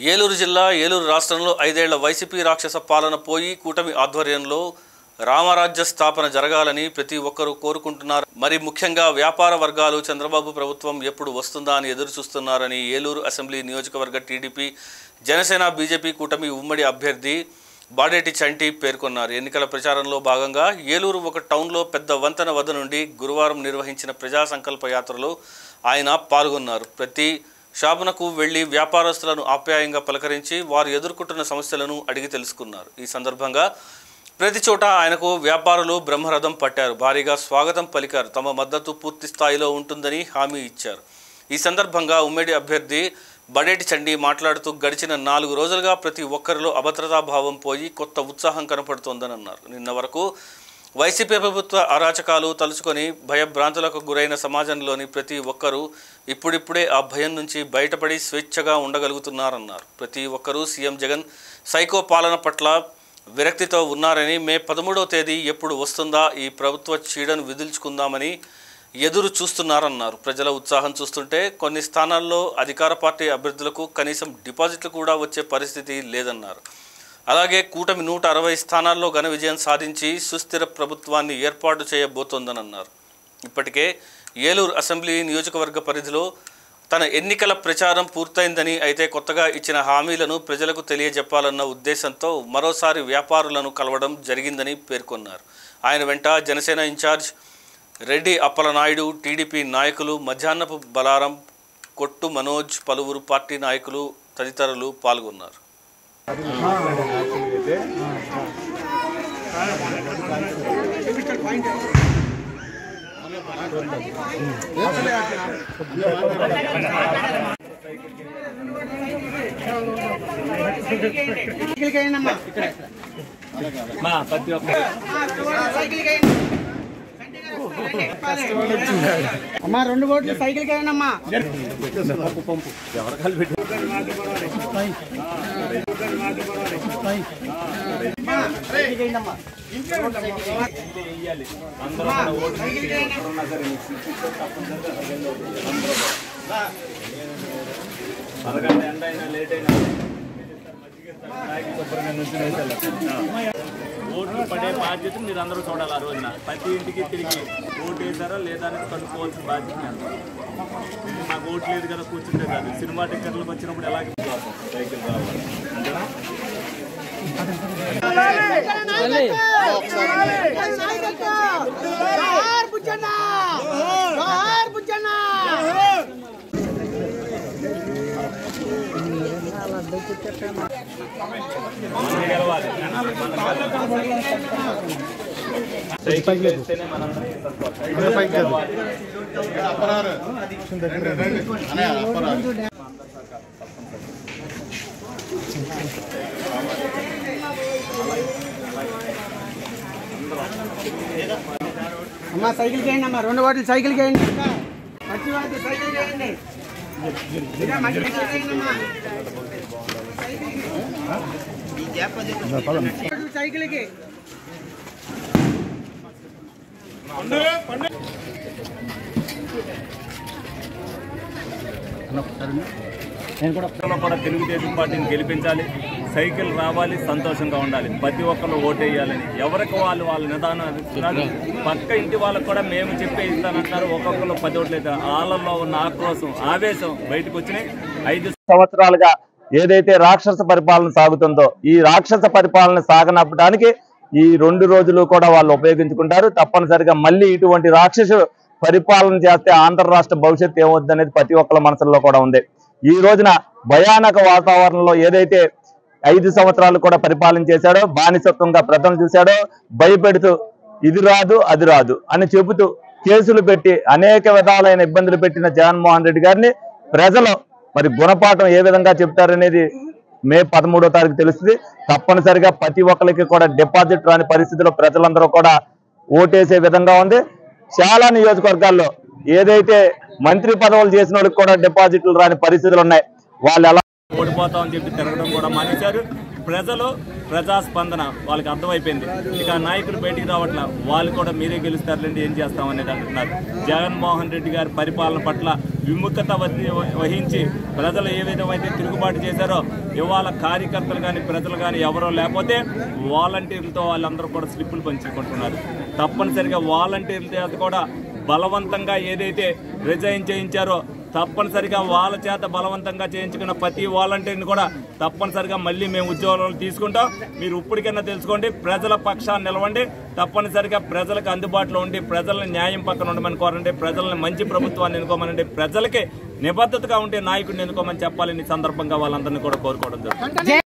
ఏలూరు జిల్లా ఏలూరు రాష్ట్రంలో 5 ఏళ్ల వైసీపీ రాక్షస పాలన పోయి కూటమి ఆధ్వర్యంలో రామరాజ్య స్థాపన జరగాలని ప్రతి ఒక్కరూ కోరుకుంటున్నారు. మరి ముఖ్యంగా వ్యాపార వర్గాలు చంద్రబాబు ప్రభుత్వం ఎప్పుడు వస్తుందా అని ఎదురు చూస్తున్నారని ఏలూరు అసెంబ్లీ నియోజకవర్గ టీడీపీ జనసేన బీజేపీ కూటమి ఉమ్మడి అభ్యర్థి బాడేటి చంటి పేర్కొన్నారు. ఎన్నికల ప్రచారంలో భాగంగా ఏలూరు ఒక టౌన్లో పెద్ద వంతెన వద్ద నుండి గురువారం నిర్వహించిన ప్రజా సంకల్ప యాత్రలో ఆయన పాల్గొన్నారు. ప్రతి షాపునకు వెళ్లి వ్యాపారస్తులను ఆప్యాయంగా పలకరించి వారు ఎదుర్కొంటున్న సమస్యలను అడిగి తెలుసుకున్నారు. ఈ సందర్భంగా ప్రతి చోట ఆయనకు వ్యాపారులు బ్రహ్మరథం పట్టారు. భారీగా స్వాగతం పలికారు. తమ మద్దతు పూర్తి స్థాయిలో ఉంటుందని హామీ ఇచ్చారు. ఈ సందర్భంగా ఉమ్మడి అభ్యర్థి బాడేటి చంటి మాట్లాడుతూ గడిచిన 4 రోజులుగా ప్రతి ఒక్కరిలో అభద్రతా భావం పోయి కొత్త ఉత్సాహం కనపడుతోందని అన్నారు. నిన్న వరకు వైసీపీ ప్రభుత్వ అరాచకాలు తలుచుకొని భయభ్రాంతులకు గురైన సమాజంలోని ప్రతి ఒక్కరూ ఇప్పుడిప్పుడే ఆ భయం నుంచి బయటపడి స్వేచ్ఛగా ఉండగలుగుతున్నారన్నారు. ప్రతి ఒక్కరూ సీఎం జగన్ సైకో పాలన పట్ల విరక్తితో ఉన్నారని మే 13వ తేదీ ఎప్పుడు వస్తుందా ఈ ప్రభుత్వ చీడను విదిల్చుకుందామని ఎదురు చూస్తున్నారన్నారు. ప్రజల ఉత్సాహం చూస్తుంటే కొన్ని స్థానాల్లో అధికార పార్టీ అభ్యర్థులకు కనీసం డిపాజిట్లు కూడా వచ్చే పరిస్థితి లేదన్నారు. అలాగే కూటమి 160 స్థానాల్లో ఘన విజయం సాధించి సుస్థిర ప్రభుత్వాన్ని ఏర్పాటు చేయబోతోందని అన్నారు. ఇప్పటికే ఏలూరు అసెంబ్లీ నియోజకవర్గ పరిధిలో తన ఎన్నికల ప్రచారం పూర్తయిందని, అయితే కొత్తగా ఇచ్చిన హామీలను ప్రజలకు తెలియజెప్పాలన్న ఉద్దేశంతో మరోసారి వ్యాపారులను కలవడం జరిగిందని పేర్కొన్నారు. ఆయన వెంట జనసేన ఇన్ఛార్జ్ రెడ్డి అప్పలనాయుడు, టీడీపీ నాయకులు మధ్యాహ్నపు బలారం, కొట్టు మనోజ్, పలువురు పార్టీ నాయకులు తదితరులు పాల్గొన్నారు. అమ్మా 2 ఓట్లు సైకిల్ కైనమ్మా అరగంట ఎండ అయినా లేట్ అయినా ఓట్లు పడే బాధ్యత మీరు అందరూ చూడాలి. ఆ రోజున ప్రతి ఇంటికి తిరిగి ఓటు వేసారా లేదా అనేది కనుక్కోవాల్సిన బాధ్యత నాకు ఓటు లేదు కదా కూర్చుంటే కాదు. సినిమా టికెట్లకు వచ్చినప్పుడు ఎలాగే సైకిల్ రావాలి. అమ్మా సైకిల్ చేయండి అమ్మా 2 ఓట్లు సైకిల్ చేయండి. మంచి వాళ్ళు సైకిల్ చేయండి. సైకిల్కి కూడా తెలుగుదేశం పార్టీని గెలిపించాలి. సైకిల్ రావాలి, సంతోషంగా ఉండాలి. ప్రతి ఒక్కరు ఓటేయాలని ఎవరికి వాళ్ళ నిదానం ఇస్తున్నారు. పక్క ఇంటి వాళ్ళకు కూడా మేము చెప్పే ఇస్తానంటున్నారు. ఒక్కొక్కరు 10 ఓట్లు అయితే వాళ్ళల్లో ఉన్న ఆక్రోశం, ఆవేశం బయటకు వచ్చినాయి. 5 సంవత్సరాలుగా ఏదైతే రాక్షస పరిపాలన సాగుతుందో ఈ రాక్షస పరిపాలన సాగనప్పడానికి ఈ 2 రోజులు కూడా వాళ్ళు ఉపయోగించుకుంటారు. తప్పనిసరిగా మళ్ళీ ఇటువంటి రాక్షస పరిపాలన చేస్తే ఆంధ్ర రాష్ట్ర భవిష్యత్తు ఏమవుద్ది అనేది ప్రతి ఒక్కరి మనసులో కూడా ఉంది. ఈ రోజున భయానక వాతావరణంలో ఏదైతే 5 సంవత్సరాలు కూడా పరిపాలన చేశాడో, బానిసత్వంగా ప్రజలు చూశాడో, భయపెడుతూ ఇది రాదు అది రాదు అని చెబుతూ కేసులు పెట్టి అనేక విధాలైన ఇబ్బందులు పెట్టిన జగన్మోహన్ రెడ్డి గారిని ప్రజలు మరి గుణపాఠం ఏ విధంగా చెప్తారనేది మే 13వ తారీఖు తెలుస్తుంది. తప్పనిసరిగా ప్రతి ఒక్కరికి కూడా డిపాజిట్ రాని పరిస్థితిలో ప్రజలందరూ కూడా ఓటేసే విధంగా ఉంది. చాలా నియోజకవర్గాల్లో ఏదైతే మంత్రి పదవులు చేసిన వాళ్ళకి కూడా డిపాజిట్లు రాని పరిస్థితులు ఉన్నాయి. వాళ్ళు ఎలా ఓడిపోతామని చెప్పి తిరగడం కూడా మానేశారు. ప్రజలు ప్రజాస్పందన వాళ్ళకి అర్థమైపోయింది. ఇక నాయకులు బయటికి రావట్లా, వాళ్ళు కూడా మీరే గెలుస్తారులేండి ఏం చేస్తామనేది అంటున్నారు. జగన్మోహన్ రెడ్డి గారి పరిపాలన పట్ల విముఖత వహించి ప్రజలు ఏ విధమైతే తిరుగుబాటు చేశారో ఇవాళ కార్యకర్తలు కానీ ప్రజలు కానీ ఎవరో లేకపోతే వాలంటీర్లతో వాళ్ళందరూ కూడా స్లిప్పులు పంచుకుంటున్నారు. తప్పనిసరిగా వాలంటీర్లతో కూడా బలవంతంగా ఏదైతే రిజైన్ చేయించారో తప్పనిసరిగా వాళ్ళ చేత బలవంతంగా చేయించుకున్న ప్రతి వాలంటీర్ని కూడా తప్పనిసరిగా మళ్ళీ మేము ఉద్యోగాలు తీసుకుంటాం. మీరు ఇప్పటికైనా తెలుసుకోండి, ప్రజల పక్షాన్ని నిలవండి, తప్పనిసరిగా ప్రజలకు అందుబాటులో ఉండి ప్రజలను న్యాయం పక్కన ఉండమని కోరండి, ప్రజలను మంచి ప్రభుత్వాన్ని ఎన్నుకోమనండి, ప్రజలకి నిబద్ధతగా ఉండే నాయకుడిని ఎన్నుకోమని చెప్పాలని సందర్భంగా వాళ్ళందరినీ కూడా కోరుకోవడం జరుగుతుంది.